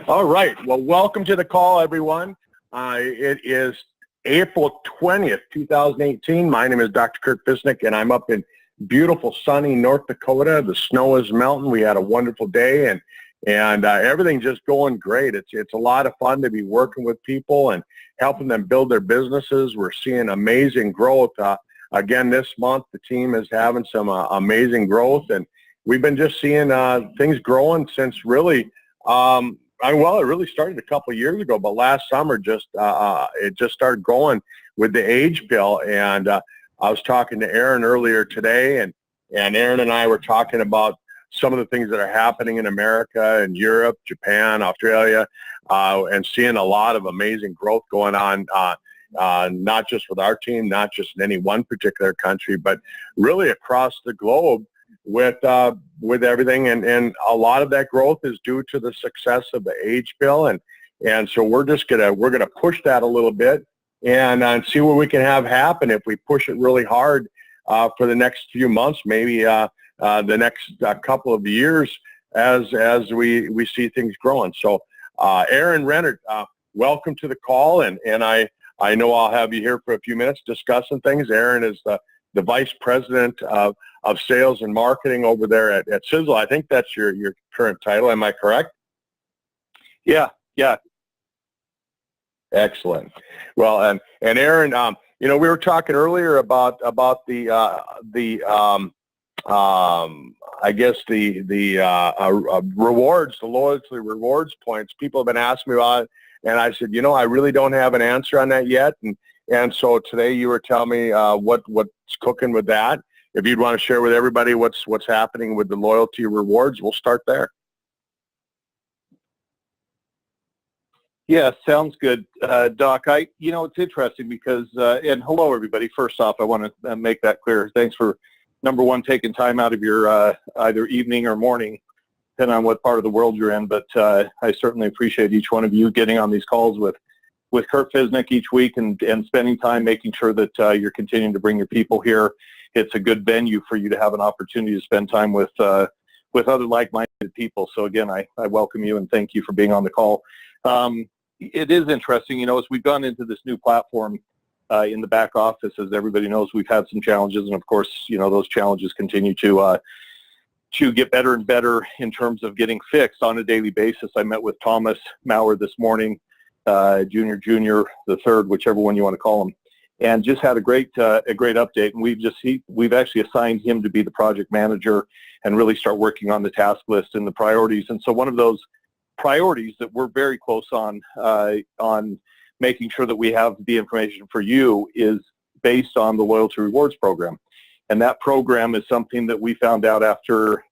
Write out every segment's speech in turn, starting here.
All right. Well, welcome to the call, everyone. It is April 20th, 2018. My name is Dr. Curt Ficenec, and I'm up in beautiful, sunny North Dakota. The snow is melting. We had a wonderful day, and everything's just going great. It's a lot of fun to be working with people and helping them build their businesses. We're seeing amazing growth. Again, this month, the team is having some amazing growth, and we've been just seeing things growing since really well, it really started a couple of years ago, but last summer it just started growing with the age bill. And I was talking to Aaron earlier today, and Aaron and I were talking about some of the things that are happening in America and Europe, Japan, Australia, and seeing a lot of amazing growth going on, not just with our team, not just in any one particular country, but really across the globe with everything, and a lot of that growth is due to the success of the age bill, and so we're gonna push that a little bit and see what we can have happen if we push it really hard for the next few months, maybe the next couple of years as we see things growing. So Aaron Rennert, welcome to the call, and I know I'll have you here for a few minutes discussing things. Aaron is the Vice President of Sales and Marketing over there at Sisel. I think that's your current title. Am I correct? Yeah. Excellent. Well, and Aaron, we were talking earlier about the rewards, the loyalty rewards points. People have been asking me about it, and I said, I really don't have an answer on that yet. And so today you were telling me what's cooking with that. If you'd want to share with everybody what's happening with the loyalty rewards, we'll start there. Yeah, sounds good, Doc. It's interesting because, and hello everybody. First off, I want to make that clear. Thanks for, number one, taking time out of your either evening or morning, depending on what part of the world you're in. But I certainly appreciate each one of you getting on these calls with Curt Ficenec each week and spending time making sure that you're continuing to bring your people here. It's a good venue for you to have an opportunity to spend time with other like-minded people. So again, I welcome you and thank you for being on the call. It is interesting, as we've gone into this new platform in the back office, as everybody knows, we've had some challenges, and of course, those challenges continue to get better and better in terms of getting fixed on a daily basis. I met with Thomas Maurer this morning, Junior, the third, whichever one you want to call him, and just had a great update. And we've actually assigned him to be the project manager and really start working on the task list and the priorities. And so one of those priorities that we're very close on making sure that we have the information for you is based on the loyalty rewards program. And that program is something that we found out after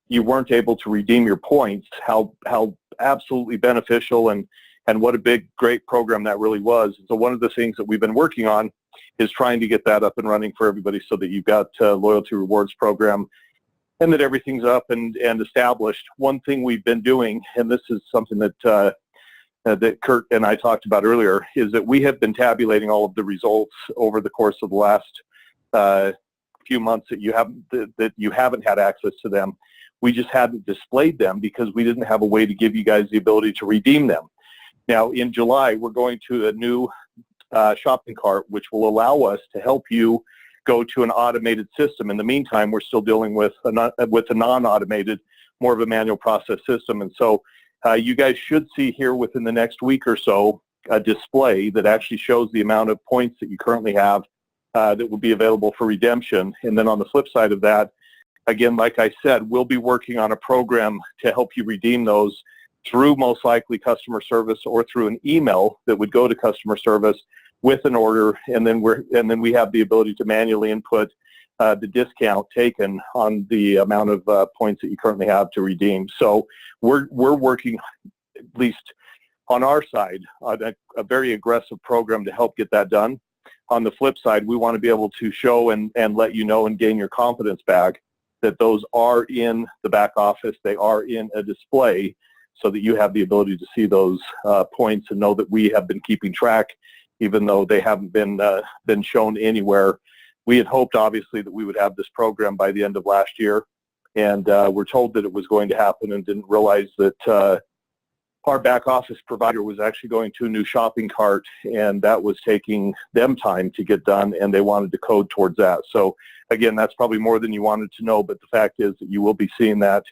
you weren't able to redeem your points, how absolutely beneficial and what a great program that really was. So one of the things that we've been working on is trying to get that up and running for everybody so that you've got a loyalty rewards program and that everything's up and established. One thing we've been doing, and this is something that Curt and I talked about earlier, is that we have been tabulating all of the results over the course of the last few months that you haven't had access to them. We just hadn't displayed them because we didn't have a way to give you guys the ability to redeem them. Now, in July, we're going to a new shopping cart, which will allow us to help you go to an automated system. In the meantime, we're still dealing with a non-automated, more of a manual process system. And so you guys should see here within the next week or so a display that actually shows the amount of points that you currently have that will be available for redemption. And then on the flip side of that, again, like I said, we'll be working on a program to help you redeem those through most likely customer service or through an email that would go to customer service with an order, and then we have the ability to manually input the discount taken on the amount of points that you currently have to redeem. So we're working, at least on our side, on a very aggressive program to help get that done. On the flip side, we want to be able to show and let you know and gain your confidence back that those are in the back office, they are in a display, so that you have the ability to see those points and know that we have been keeping track, even though they haven't been shown anywhere. We had hoped, obviously, that we would have this program by the end of last year, and we're told that it was going to happen and didn't realize that our back office provider was actually going to a new shopping cart, and that was taking them time to get done, and they wanted to code towards that. So again, that's probably more than you wanted to know, but the fact is that you will be seeing that,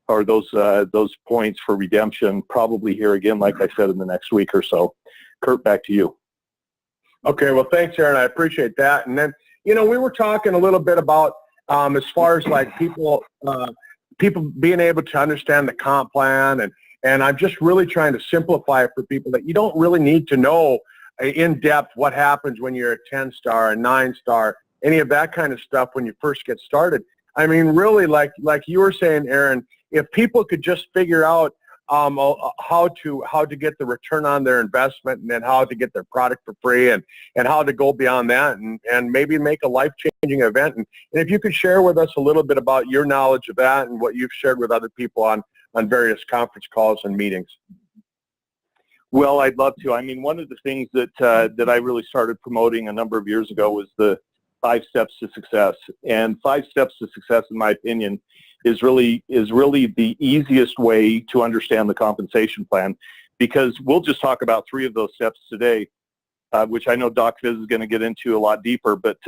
or those points for redemption probably here again, like I said, in the next week or so. Curt, back to you. Okay, well, thanks, Aaron. I appreciate that. And then, we were talking a little bit about as far as like people being able to understand the comp plan, and I'm just really trying to simplify it for people that you don't really need to know in depth what happens when you're a 10-star, a 9-star, any of that kind of stuff when you first get started. I mean, really, like you were saying, Aaron, if people could just figure out how to get the return on their investment, and then how to get their product for free, and how to go beyond that, and maybe make a life-changing event. And if you could share with us a little bit about your knowledge of that and what you've shared with other people on various conference calls and meetings. Well, I'd love to. I mean, one of the things that I really started promoting a number of years ago was the 5 steps to success. And 5 steps to success, in my opinion, is really the easiest way to understand the compensation plan, because we'll just talk about 3 of those steps today, which I know Doc Fiz is going to get into a lot deeper. But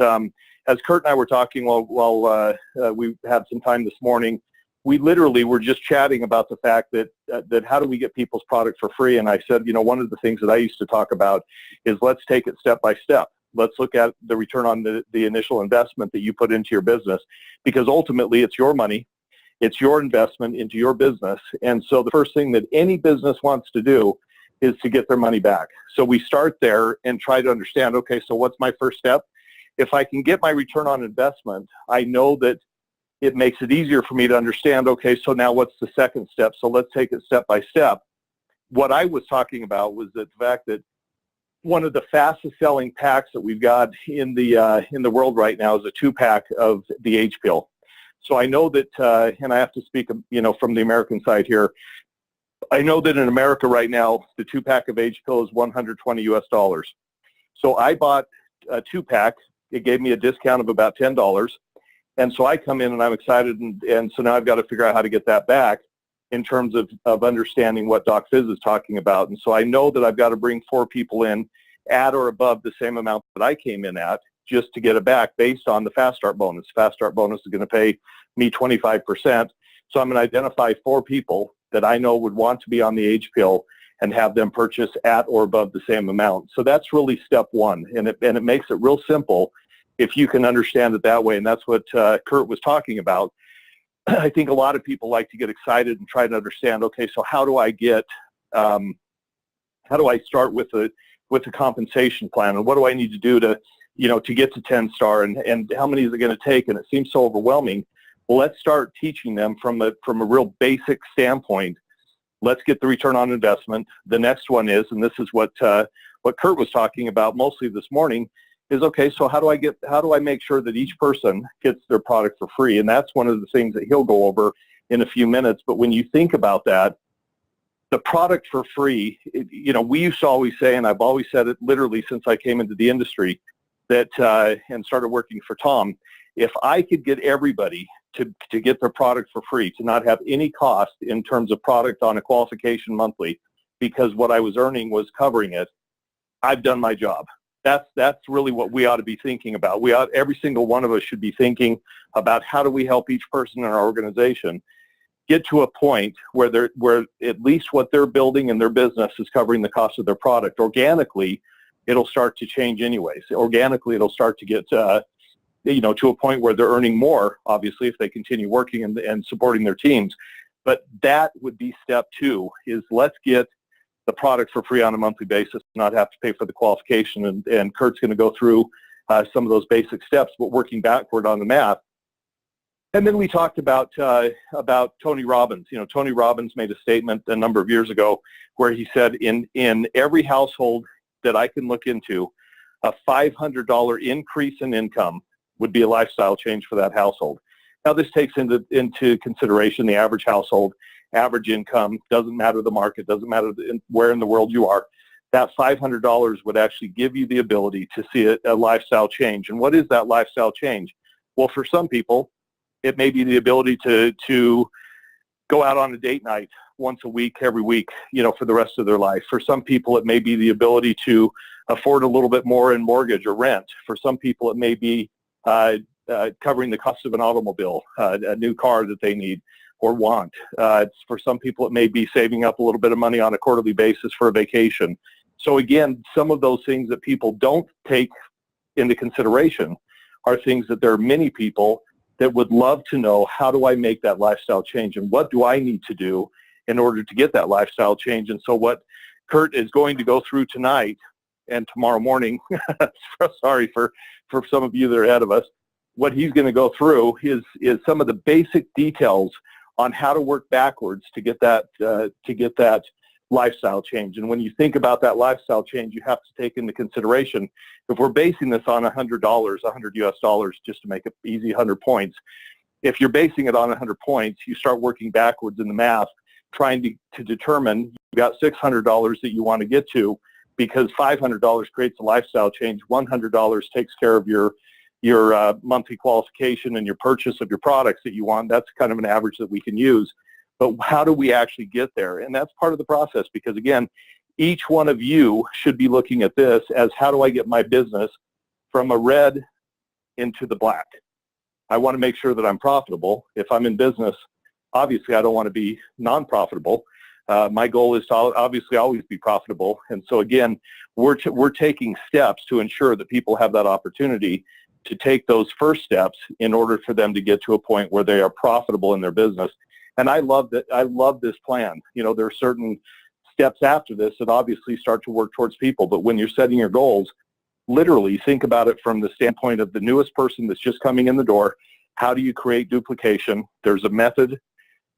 as Curt and I were talking while we had some time this morning, we literally were just chatting about the fact that how do we get people's product for free? And I said, one of the things that I used to talk about is let's take it step by step. Let's look at the return on the initial investment that you put into your business, because ultimately it's your money. It's your investment into your business. And so the first thing that any business wants to do is to get their money back. So we start there and try to understand, okay, so what's my first step? If I can get my return on investment, I know that it makes it easier for me to understand, okay, so now what's the second step? So let's take it step by step. What I was talking about was the fact that one of the fastest selling packs that we've got in the world right now is a 2-pack of the H pill. So I know that, and I have to speak, from the American side here. I know that in America right now, the 2-pack of H pill is $120 US. So I bought a 2-pack. It gave me a discount of about $10. And so I come in and I'm excited, and so now I've got to figure out how to get that back in terms of understanding what Doc Fiz is talking about. And so I know that I've got to bring 4 people in at or above the same amount that I came in at, just to get it back based on the Fast Start bonus. Fast Start bonus is going to pay me 25%. So I'm going to identify 4 people that I know would want to be on the H pill and have them purchase at or above the same amount. So that's really step 1, and it makes it real simple if you can understand it that way. And that's what Curt was talking about. I think a lot of people like to get excited and try to understand, okay, so how do I start with a compensation plan, and what do I need to do to get to 10-star, and how many is it going to take? And it seems so overwhelming. Well, let's start teaching them from a real basic standpoint. Let's get the return on investment. The next one is, and this is what Curt was talking about mostly this morning, is, okay, so how do I make sure that each person gets their product for free? And that's one of the things that he'll go over in a few minutes. But when you think about that, the product for free, we used to always say, and I've always said it literally since I came into the industry, that and started working for Tom, if I could get everybody to get their product for free, to not have any cost in terms of product on a qualification monthly, because what I was earning was covering it, I've done my job. That's really what we ought to be thinking about. Every single one of us should be thinking about how do we help each person in our organization get to a point where at least what they're building in their business is covering the cost of their product. Organically, it'll start to change anyways. Organically, it'll start to get to a point where they're earning more, obviously, if they continue working and supporting their teams. But that would be step 2, is let's get the product for free on a monthly basis, not have to pay for the qualification. And Curt's going to go through some of those basic steps, but working backward on the math. And then we talked about Tony Robbins. Tony Robbins made a statement a number of years ago where he said, in every household that I can look into, a $500 increase in income would be a lifestyle change for that household. Now, this takes into consideration the average household, average income, doesn't matter the market, doesn't matter where in the world you are. That $500 would actually give you the ability to see a lifestyle change. And what is that lifestyle change? Well, for some people, it may be the ability to go out on a date night once a week, every week, for the rest of their life. For some people, it may be the ability to afford a little bit more in mortgage or rent. For some people, it may be covering the cost of an automobile, a new car that they need or want. For some people, it may be saving up a little bit of money on a quarterly basis for a vacation. So again, some of those things that people don't take into consideration are things that there are many people that would love to know, how do I make that lifestyle change, and what do I need to do in order to get that lifestyle change? And so what Curt is going to go through tonight and tomorrow morning, sorry for some of you that are ahead of us, what he's going to go through is some of the basic details on how to work backwards to get that lifestyle change. And when you think about that lifestyle change, you have to take into consideration, if we're basing this on $100, $100 US, just to make it easy, 100 points, if you're basing it on 100 points, you start working backwards in the math, trying to determine you've got $600 that you want to get to, because $500 creates a lifestyle change, $100 takes care of your monthly qualification and your purchase of your products that you want. That's kind of an average that we can use. But how do we actually get there? And that's part of the process, because again, each one of you should be looking at this as, how do I get my business from a red into the black? I want to make sure that I'm profitable. If I'm in business, obviously I don't want to be non-profitable. My goal is to obviously always be profitable. And so again, we're taking steps to ensure that people have that opportunity to take those first steps in order for them to get to a point where they are profitable in their business. And I love that. I love this plan. There are certain steps after this that obviously start to work towards people. But when you're setting your goals, literally think about it from the standpoint of the newest person that's just coming in the door. How do you create duplication? There's a method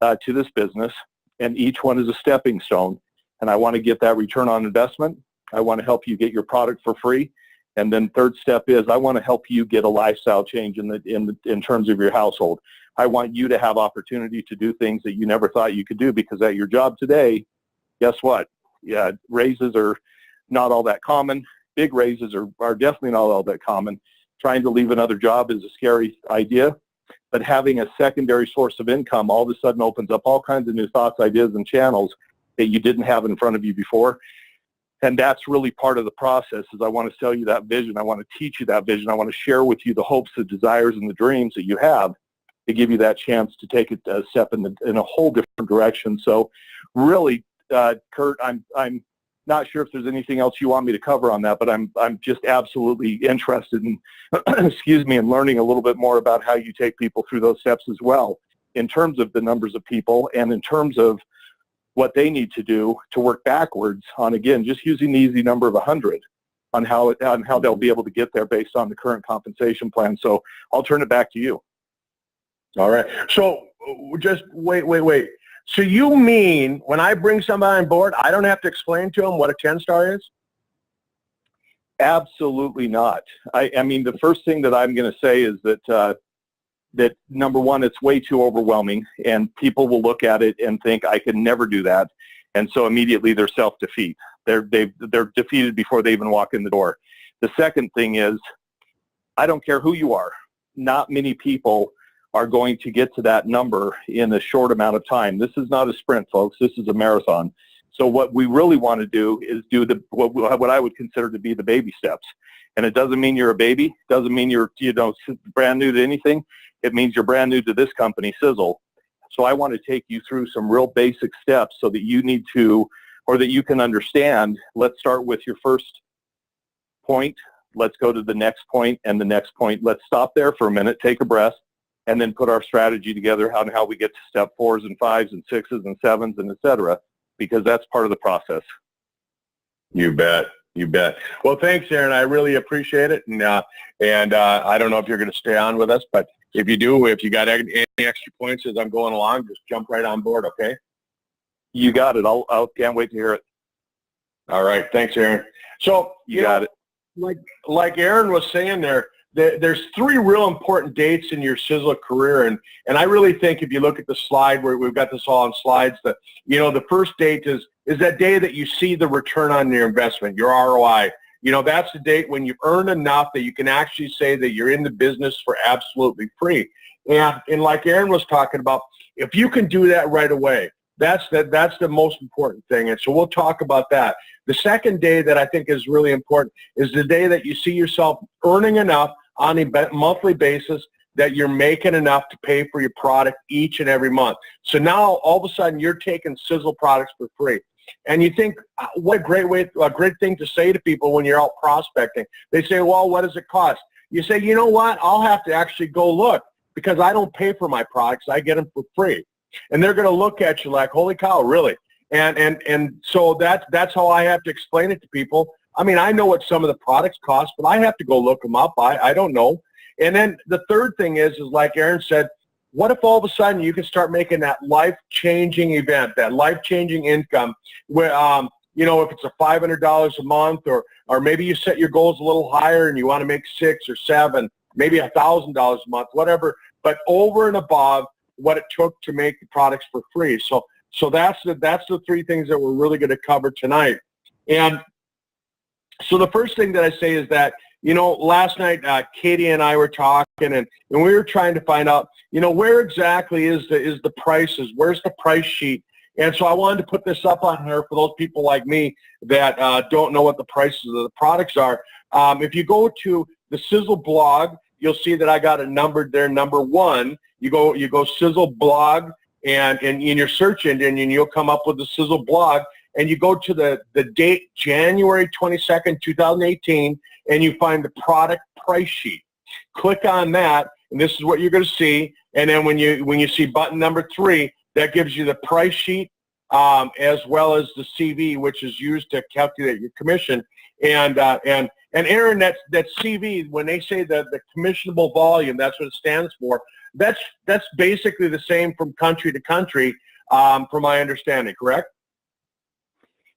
to this business, and each one is a stepping stone. And I want to get that return on investment. I want to help you get your product for free. And then third step is, I want to help you get a lifestyle change in terms of your household. I want you to have opportunity to do things that you never thought you could do, because at your job today, guess what? Yeah, raises are not all that common. Big raises are definitely not all that common. Trying to leave another job is a scary idea, but having a secondary source of income all of a sudden opens up all kinds of new thoughts, ideas, and channels that you didn't have in front of you before. And that's really part of the process, is I want to sell you that vision. I want to teach you that vision. I want to share with you the hopes, the desires, and the dreams that you have, to give you that chance to take a step in a whole different direction. So really, Curt, I'm not sure if there's anything else you want me to cover on that, but I'm just absolutely interested in, in learning a little bit more about how you take people through those steps as well, in terms of the numbers of people and in terms of what they need to do to work backwards on, again, just using the easy number of 100 on how they'll be able to get there based on the current compensation plan. So I'll turn it back to you. All right. So just wait. So you mean when I bring somebody on board, I don't have to explain to them what a 10-star is? Absolutely not. I mean, the first thing that I'm going to say is that number one, it's way too overwhelming, and people will look at it and think, I can never do that. And so immediately they're self-defeat. They're defeated before they even walk in the door. The second thing is, I don't care who you are. Not many people are going to get to that number in a short amount of time. This is not a sprint, folks. This is a marathon. So what we really want to do is do what I would consider to be the baby steps. And it doesn't mean you're a baby. It doesn't mean you're brand new to anything. It means you're brand new to this company, Sisel. So I want to take you through some real basic steps so that you need to, or that you can understand. Let's start with your first point. Let's go to the next point and the next point. Let's stop there for a minute, take a breath, and then put our strategy together on how we get to step 4s and 5s and 6s and 7s and et cetera, because that's part of the process. You bet. You bet. Well, thanks, Aaron. I really appreciate it. And I don't know if you're going to stay on with us, but if you do, if you got any extra points as I'm going along, just jump right on board, okay? You got it. I can't wait to hear it. All right. Thanks, Aaron. So you got it. Like Aaron was saying there's 3 real important dates in your Sizzler career, and I really think if you look at the slide where we've got this all on slides, that the first date is that day that you see the return on your investment, your ROI. That's the date when you earn enough that you can actually say that you're in the business for absolutely free. And like Aaron was talking about, If you can do that right away, that's the most important thing. And so we'll talk about that. The second day that I think is really important is the day that you see yourself earning enough on a monthly basis that you're making enough to pay for your product each and every month. So now all of a sudden you're taking Sisel products for free. And you think, what a great thing to say to people when you're out prospecting. They say, well, what does it cost? You say, you know what? I'll have to actually go look because I don't pay for my products. I get them for free. And they're going to look at you like, holy cow, really? And so that's how I have to explain it to people. I mean, I know what some of the products cost, but I have to go look them up. I don't know. And then the third thing is like Aaron said, what if all of a sudden you can start making that life-changing event, that life-changing income where, you know, if it's a $500 a month or maybe you set your goals a little higher and you want to make 6 or 7, maybe $1,000 a month, whatever, but over and above what it took to make the products for free. So that's the 3 things that we're really going to cover tonight. And so the first thing that I say is that, you know, last night Katie and I were talking and we were trying to find out, you know, where exactly is the prices? Where's the price sheet? And so I wanted to put this up on here for those people like me that don't know what the prices of the products are. If you go to the Sisel blog, you'll see that I got it numbered there, number 1. You go Sisel blog and in your search engine and you'll come up with the Sisel blog and you go to the date January 22nd, 2018 and you find the product price sheet. Click on that and this is what you're going to see. And then when you see button number 3, that gives you the price sheet as well as the CV, which is used to calculate your commission. And Aaron, that CV, when they say the commissionable volume, that's what it stands for. That's basically the same from country to country, from my understanding, correct?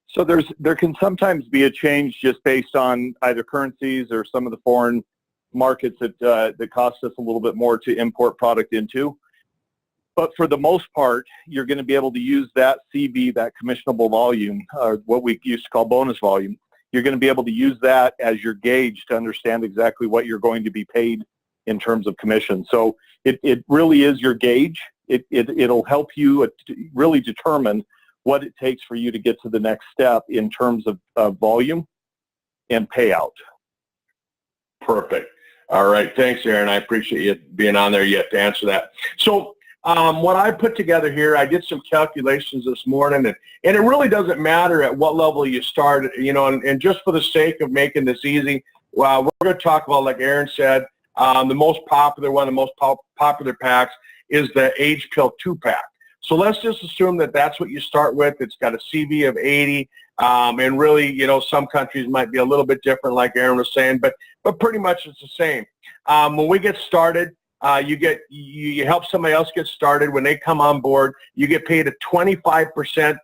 So there can sometimes be a change just based on either currencies or some of the foreign markets that cost us a little bit more to import product into. But for the most part, you're going to be able to use that CV, that commissionable volume, or what we used to call bonus volume. You're going to be able to use that as your gauge to understand exactly what you're going to be paid in terms of commission. So it really is your gauge. It'll help you really determine what it takes for you to get to the next step in terms of volume and payout. Perfect. All right. Thanks, Aaron. I appreciate you being on there yet to answer that. So what I put together here, I did some calculations this morning, and it really doesn't matter at what level you start, you know, and just for the sake of making this easy, well, we're going to talk about, like Aaron said, the most popular one, the most popular packs is the Age Pill 2-pack. So let's just assume that that's what you start with. It's got a CV of 80, and really, you know, some countries might be a little bit different, like Aaron was saying, but pretty much it's the same. When we get started, you help somebody else get started. When they come on board, you get paid a 25%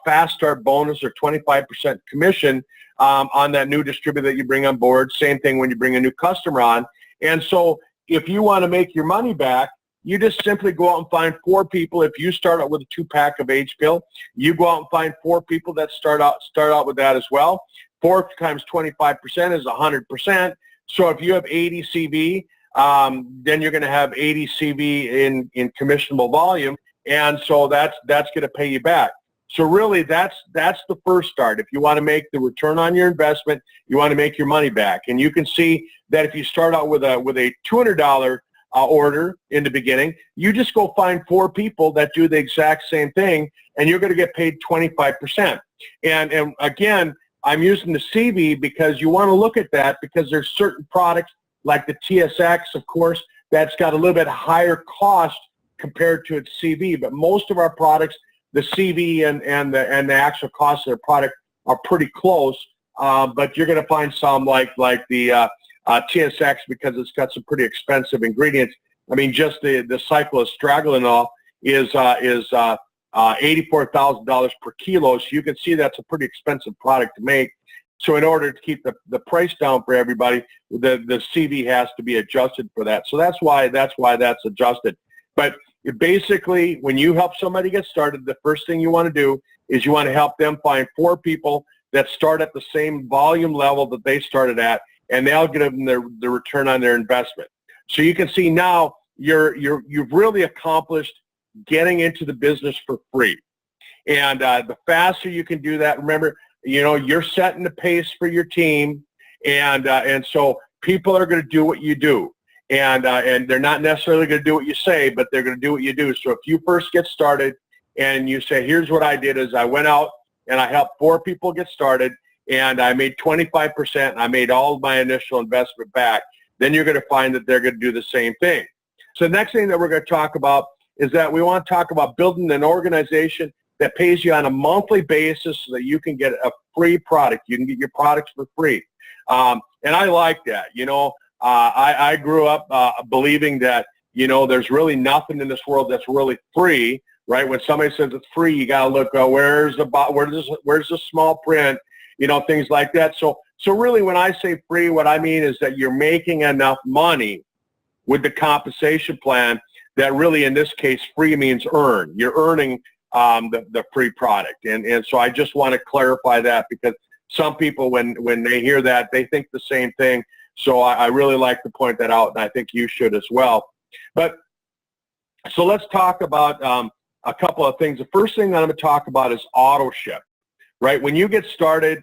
fast start bonus or 25% commission on that new distributor that you bring on board. Same thing when you bring a new customer on. And so if you want to make your money back, you just simply go out and find 4 people. If you start out with a 2-pack of Age Pill, you go out and find 4 people that start out with that as well. 4 times 25% is 100%. So if you have 80 CV, then you're going to have 80 CV in commissionable volume, and so that's going to pay you back. So really, that's the first start. If you want to make the return on your investment, you want to make your money back, and you can see that if you start out with a $200 order in the beginning, you just go find 4 people that do the exact same thing, and you're going to get paid 25%. And again, I'm using the CV because you want to look at that because there's certain products like the TSX, of course, that's got a little bit higher cost compared to its CV. But most of our products, the CV and the actual cost of the product are pretty close. But you're going to find some like the TSX because it's got some pretty expensive ingredients. I mean, just the cycloastragenol is $84,000 per kilo. So you can see that's a pretty expensive product to make. So in order to keep the price down for everybody, the CV has to be adjusted for that. So that's why that's adjusted. But basically, when you help somebody get started, the first thing you want to do is you want to help them find 4 people that start at the same volume level that they started at, and they'll give them the return on their investment. So you can see now you've really accomplished getting into the business for free. And the faster you can do that, remember, you're setting the pace for your team, and so people are going to do what you do, and they're not necessarily going to do what you say, but they're going to do what you do. So if you first get started and you say, here's what I did, is I went out and I helped 4 people get started, and I made 25%, and I made all of my initial investment back, then you're going to find that they're going to do the same thing. So the next thing that we're going to talk about is that we want to talk about building an organization that pays you on a monthly basis so that you can get a free product. You can get your products for free. And I like that. I grew up believing that, there's really nothing in this world that's really free, right? When somebody says it's free, you got to look, where's the small print, things like that. So really when I say free, what I mean is that you're making enough money with the compensation plan that really in this case free means earn. You're earning the free product. And so I just want to clarify that, because some people, when they hear that, they think the same thing. So I really like to point that out, and I think you should as well. But so let's talk about a couple of things. The first thing that I'm going to talk about is auto ship, right? When you get started,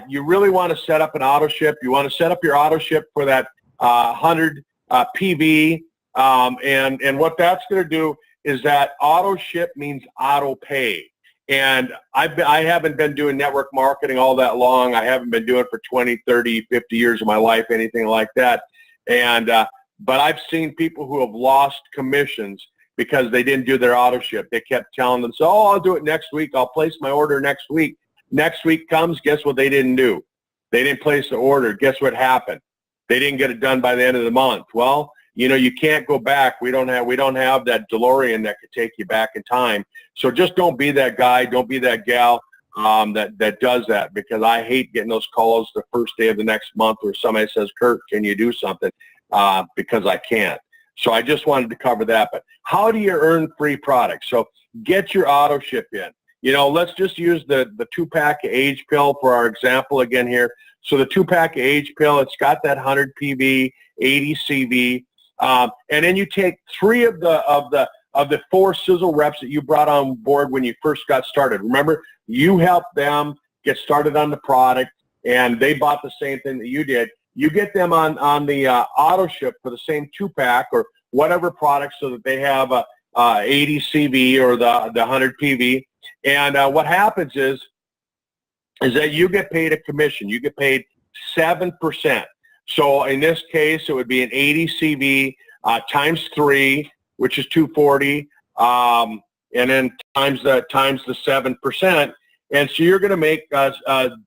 you really want to set up an auto ship. You want to set up your auto ship for that 100 PV, and what that's going to do is that auto ship means auto pay. And I haven't been doing network marketing all that long. I haven't been doing it for 20, 30, 50 years of my life, anything like that. And but I've seen people who have lost commissions because they didn't do their auto ship. They kept telling them, I'll do it next week. I'll place my order next week. Next week comes, guess what they didn't do? They didn't place the order. Guess what happened? They didn't get it done by the end of the month. Well, you can't go back. We don't have that DeLorean that could take you back in time. So just don't be that guy. Don't be that gal that does that, because I hate getting those calls the first day of the next month where somebody says, Curt, can you do something? Because I can't. So I just wanted to cover that. But how do you earn free products? So get your auto ship in. Let's just use the 2-pack age pill for our example again here. So the 2-pack age pill, it's got that 100 PV, 80 CV. And then you take 3 of the 4 Sisel reps that you brought on board when you first got started. Remember, you helped them get started on the product, and they bought the same thing that you did. You get them on the auto ship for the same 2-pack or whatever product, so that they have a 80 CV or the 100 PV. And what happens is that you get paid a commission. You get paid 7%. So in this case, it would be an 80 CV times 3, which is 240, and then times the 7%. And so you're going to make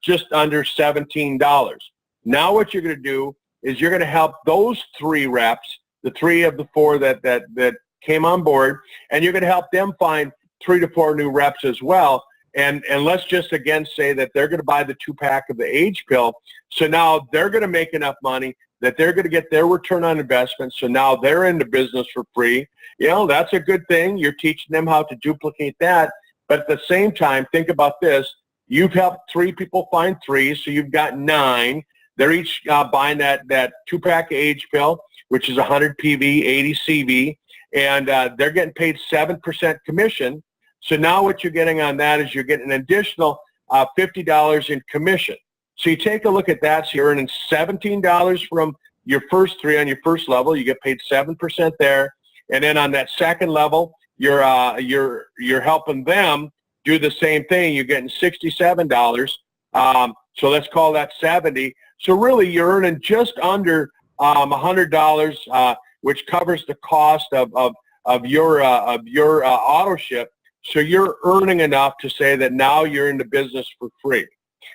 just under $17. Now what you're going to do is you're going to help those 3 reps, the 3 of the 4 that came on board, and you're going to help them find 3 to 4 new reps as well. And let's just again say that they're going to buy the 2-pack of the age pill. So now they're going to make enough money that they're going to get their return on investment. So now they're in the business for free. That's a good thing. You're teaching them how to duplicate that. But at the same time, think about this. You've helped 3 people find 3, so you've got 9. They're each buying that 2-pack age pill, which is 100 PV, 80 CV, and they're getting paid 7% commission. So now what you're getting on that is you're getting an additional $50 in commission. So you take a look at that. So you're earning $17 from your first 3 on your first level. You get paid 7% there. And then on that second level, you're helping them do the same thing. You're getting $67. So let's call that 70. So really you're earning just under $100, which covers the cost of your auto ship. So you're earning enough to say that now you're in the business for free.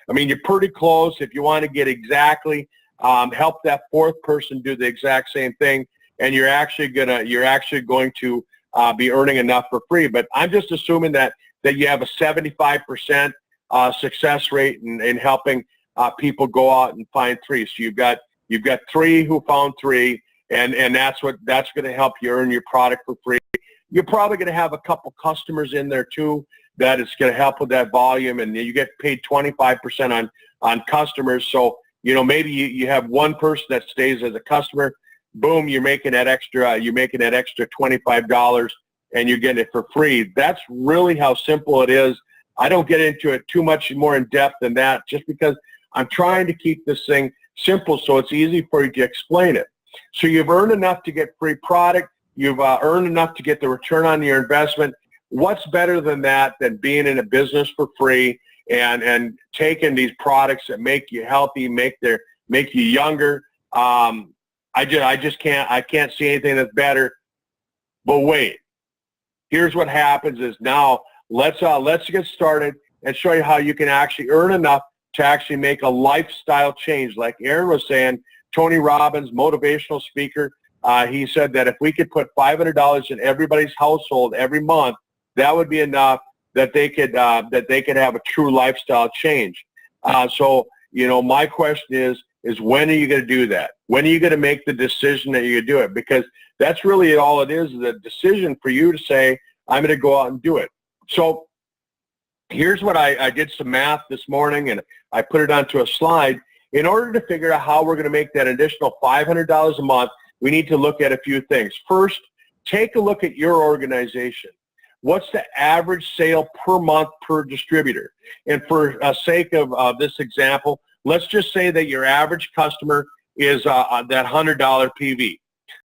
I mean, you're pretty close. If you want to get exactly, help that 4th person do the exact same thing, and you're actually going to be earning enough for free. But I'm just assuming that you have a 75% success rate in helping people go out and find 3. So you've got 3 who found 3, and that's going to help you earn your product for free. You're probably going to have a couple customers in there too that it's going to help with that volume, and you get paid 25% on customers. So maybe you have 1 person that stays as a customer. Boom, you're making that extra $25, and you're getting it for free. That's really how simple it is. I don't get into it too much more in depth than that, just because I'm trying to keep this thing simple so it's easy for you to explain it. So you've earned enough to get free product. You've earned enough to get the return on your investment. What's better than that, than being in a business for free and taking these products that make you healthy, make you younger? I can't see anything that's better. But wait, here's what happens is now let's get started and show you how you can actually earn enough to actually make a lifestyle change. Like Aaron was saying, Tony Robbins, motivational speaker, he said that if we could put $500 in everybody's household every month, that would be enough that they could have a true lifestyle change. So, my question is when are you going to do that? When are you going to make the decision that you're going to do it? Because that's really all it is a decision for you to say, I'm going to go out and do it. So here's what I did some math this morning, and I put it onto a slide. In order to figure out how we're going to make that additional $500 a month, we need to look at a few things. First, take a look at your organization. What's the average sale per month per distributor? And for sake of this example, let's just say that your average customer is that $100 PV.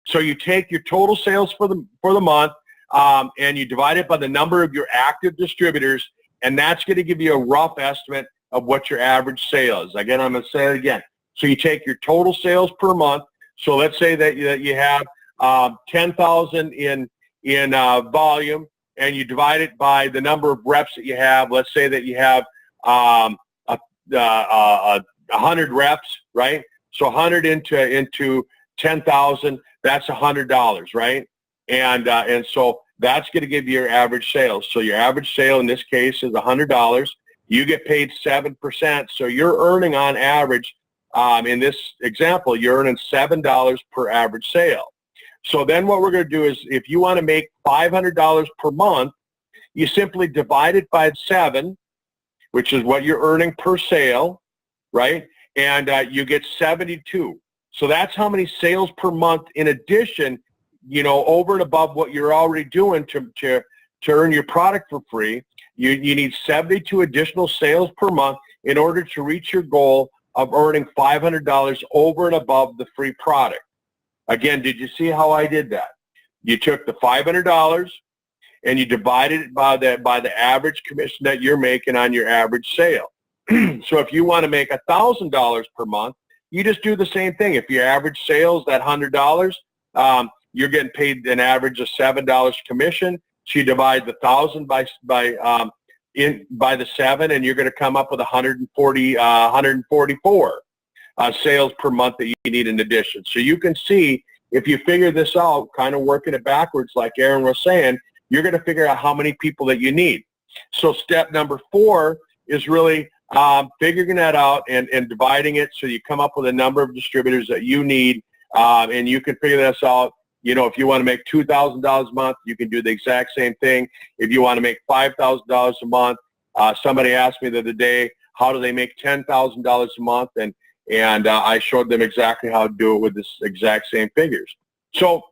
So you take your total sales for the month and you divide it by the number of your active distributors, and that's going to give you a rough estimate of what your average sale is. Again, I'm going to say it again. So you take your total sales per month. So let's say that you have 10,000 in volume, and you divide it by the number of reps that you have. Let's say that you have 100 reps, right? So 100 into 10,000, that's $100, right? And so that's going to give you your average sales. So your average sale in this case is $100. You get paid 7%. So you're earning on average, in this example, you're earning $7 per average sale. So then what we're going to do is, if you want to make $500 per month, you simply divide it by 7, which is what you're earning per sale, right? And you get 72. So that's how many sales per month in addition, over and above what you're already doing to earn your product for free. You need 72 additional sales per month in order to reach your goal of earning $500 over and above the free product. Again, did you see how I did that? You took the $500 and you divided it by the average commission that you're making on your average sale. So if you want to make $1,000 per month, you just do the same thing. If your average sale is that $100, you're getting paid an average of $7 commission. So you divide the 1,000 by the 7, and you're going to come up with 144 sales per month that you need in addition. So you can see, if you figure this out, kind of working it backwards like Aaron was saying, you're going to figure out how many people that you need. So step number 4 is really figuring that out and dividing it so you come up with a number of distributors that you need, and you can figure this out. If you want to make $2,000 a month, you can do the exact same thing. If you want to make $5,000 a month, somebody asked me the other day, how do they make $10,000 a month? And I showed them exactly how to do it with this exact same figures. So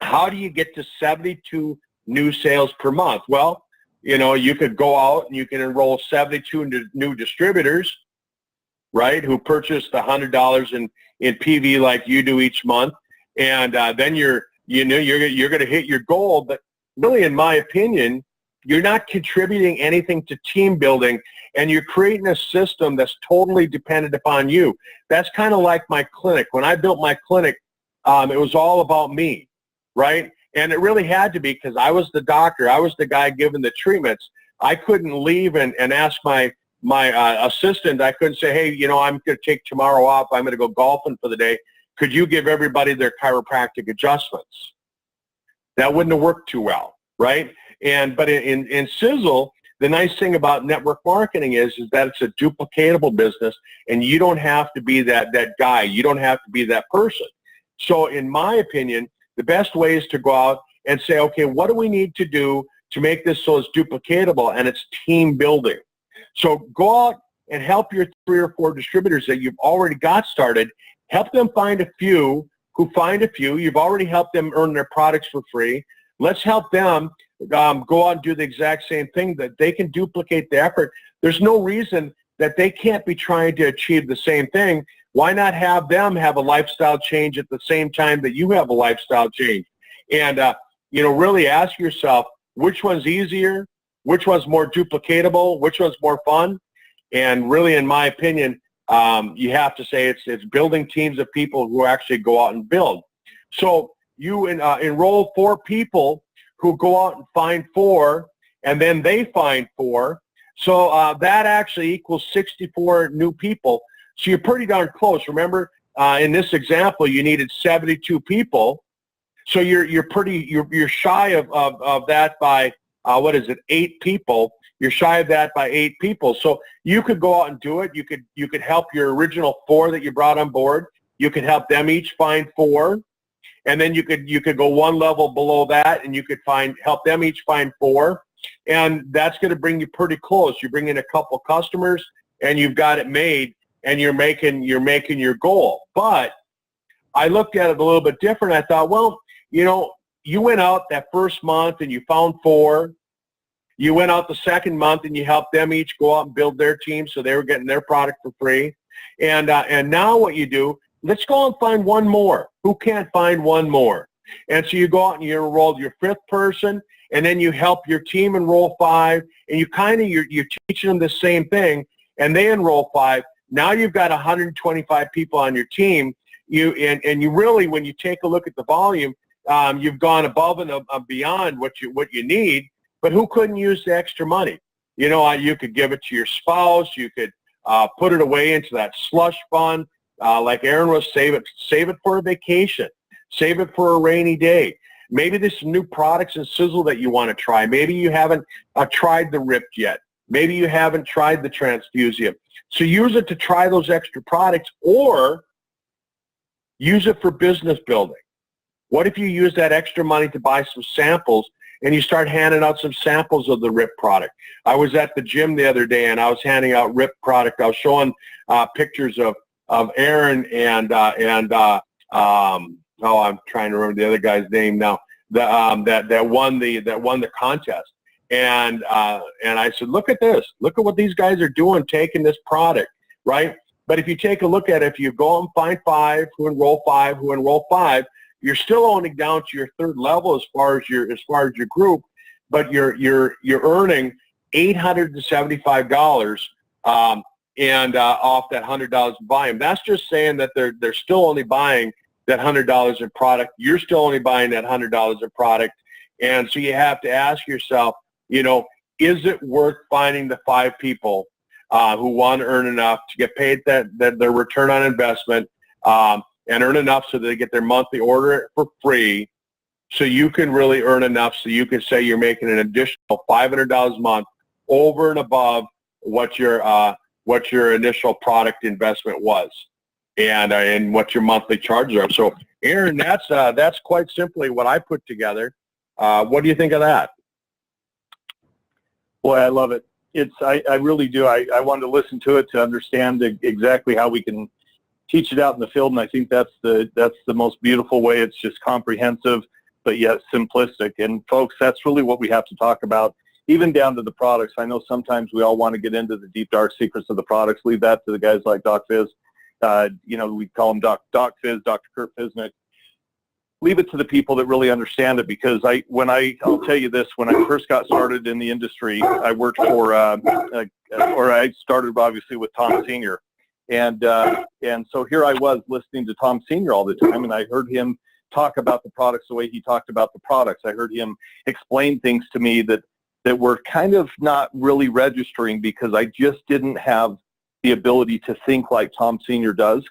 how do you get to 72 new sales per month? Well, you could go out and you can enroll 72 new distributors, right, who purchase the $100 in PV like you do each month. And then you're going to hit your goal. But really, in my opinion, you're not contributing anything to team building, and you're creating a system that's totally dependent upon you. That's kind of like my clinic. When I built my clinic, it was all about me, right? And it really had to be, because I was the doctor. I was the guy giving the treatments. I couldn't leave and ask my assistant. I couldn't say, hey, I'm going to take tomorrow off. I'm going to go golfing for the day. Could you give everybody their chiropractic adjustments? That wouldn't have worked too well, right? But in Sisel, the nice thing about network marketing is that it's a duplicatable business, and you don't have to be that guy. You don't have to be that person. So in my opinion, the best way is to go out and say, okay, what do we need to do to make this so it's duplicatable? And it's team building. So go out and help your 3 or 4 distributors that you've already got started. Help them find a few who find a few. You've already helped them earn their products for free. Let's help them go out and do the exact same thing, that they can duplicate the effort. There's no reason that they can't be trying to achieve the same thing. Why not have them have a lifestyle change at the same time that you have a lifestyle change? And, really ask yourself, which one's easier? Which one's more duplicatable? Which one's more fun? And really, in my opinion, you have to say it's building teams of people who actually go out and build. So you enroll 4 people who go out and find 4, and then they find 4. So that actually equals 64 new people. So you're pretty darn close. Remember, in this example, you needed 72 people. So you're shy of that by 8 people. You're shy of that by 8 people. So you could go out and do it. You could help your original 4 that you brought on board. You could help them each find 4, and then you could go one level below that, and you could help them each find 4, and that's going to bring you pretty close. You bring in a couple customers, and you've got it made, and you're making your goal. But I looked at it a little bit different. I thought, well, you went out that first month and you found 4. You went out the second month and you helped them each go out and build their team, so they were getting their product for free. And now what you do, let's go and find one more. Who can't find one more? And so you go out and you enroll your 5th person, and then you help your team enroll 5, and you're teaching them the same thing, and they enroll 5. Now you've got 125 people on your team. You really, when you take a look at the volume, you've gone above and beyond what you need. But who couldn't use the extra money? You could give it to your spouse. You could put it away into that slush fund, like Aaron was. Save it for a vacation. Save it for a rainy day. Maybe there's some new products in Sisel that you want to try. Maybe you haven't tried the Ripped yet. Maybe you haven't tried the Transfusium. So use it to try those extra products, or use it for business building. What if you use that extra money to buy some samples, and you start handing out some samples of the Ripped product? I was at the gym the other day, and I was handing out Ripped product. I was showing pictures of Aaron and I'm trying to remember the other guy's name now. That won the contest. And I said, look at this. Look at what these guys are doing, taking this product, right? But if you take a look at it, if you go and find 5 who enroll 5, you're still only down to your 3rd level as far as your group, but you're earning $875 and off that $100 in volume. That's just saying that they're still only buying that $100 in product. You're still only buying that $100 in product, and so you have to ask yourself, is it worth finding the 5 people who want to earn enough to get paid that their return on investment, and earn enough so they get their monthly order for free, so you can really earn enough so you can say you're making an additional $500 a month over and above what your initial product investment was, and what your monthly charges are. So, Aaron, that's quite simply what I put together. What do you think of that? Boy, I love it. I really do. I wanted to listen to it to understand exactly how we can teach it out in the field, and I think that's the most beautiful way. It's just comprehensive, but yet simplistic. And folks, that's really what we have to talk about, even down to the products. I know sometimes we all want to get into the deep, dark secrets of the products. Leave that to the guys like Doc Fizz. We call him Doc Fizz, Dr. Curt Ficenec. Leave it to the people that really understand it, because I'll tell you this, when I first got started in the industry, I worked for, I started obviously with Tom Sr. And so here I was listening to Tom Sr. all the time, and I heard him talk about the products the way he talked about the products. I heard him explain things to me that were kind of not really registering, because I just didn't have the ability to think like Tom Sr. does.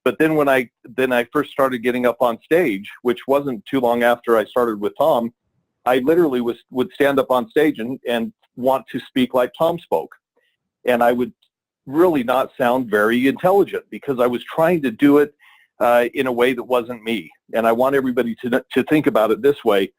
But then when I first started getting up on stage, which wasn't too long after I started with Tom, I literally would stand up on stage and want to speak like Tom spoke. And I would really not sound very intelligent, because I was trying to do it in a way that wasn't me. And I want everybody to think about it this way.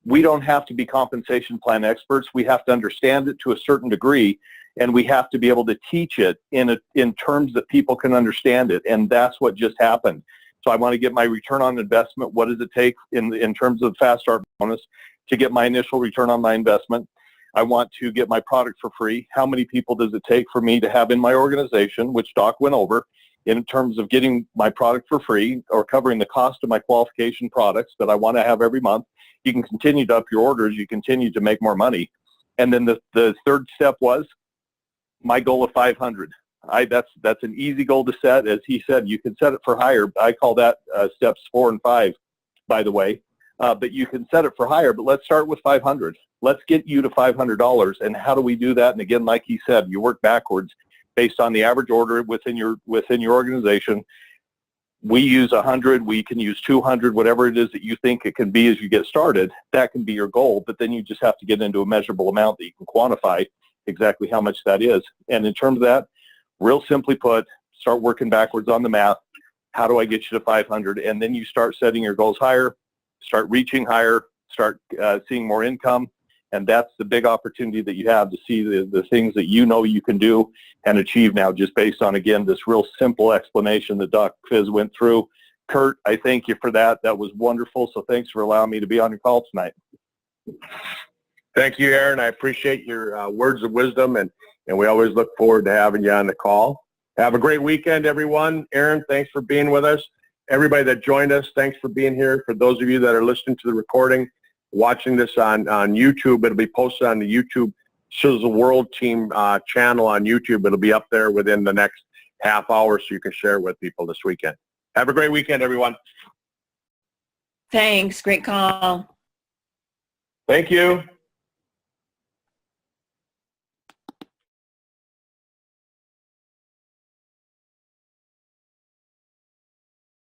We don't have to be compensation plan experts. We have to understand it to a certain degree, and we have to be able to teach it in terms that people can understand it. And that's what just happened. So I want to get my return on investment. What does it take in terms of fast start bonus? to get my initial return on my investment. I want to get my product for free. How many people does it take for me to have in my organization, which Doc went over, in terms of getting my product for free or covering the cost of my qualification products that I want to have every month. You can continue to up your orders. You continue to make more money. And then the third step was my goal of 500. That's an easy goal to set. As he said, you can set it for higher. I call that steps 4 and 5, by the way. But you can set it for higher, but let's start with 500. Let's get you to $500. And how do we do that? And again, like he said, you work backwards based on the average order within your organization. We use 100, we can use 200, whatever it is that you think it can be as you get started. That can be your goal, but then you just have to get into a measurable amount that you can quantify exactly how much that is. And in terms of that, real simply put, start working backwards on the math. How do I get you to 500? And then you start setting your goals higher, start reaching higher, start seeing more income. And that's the big opportunity that you have to see the things that you know you can do and achieve now, just based on, again, this real simple explanation that Doc Fizz went through. Curt, I thank you for that. That was wonderful. So thanks for allowing me to be on your call tonight. Thank you, Aaron. I appreciate your words of wisdom, and we always look forward to having you on the call. Have a great weekend, everyone. Aaron, thanks for being with us. Everybody that joined us, thanks for being here. For those of you that are listening to the recording, watching this on YouTube, it'll be posted on the YouTube Sisel World Team channel on YouTube. It'll be up there within the next half hour so you can share it with people this weekend. Have a great weekend, everyone. Thanks. Great call. Thank you.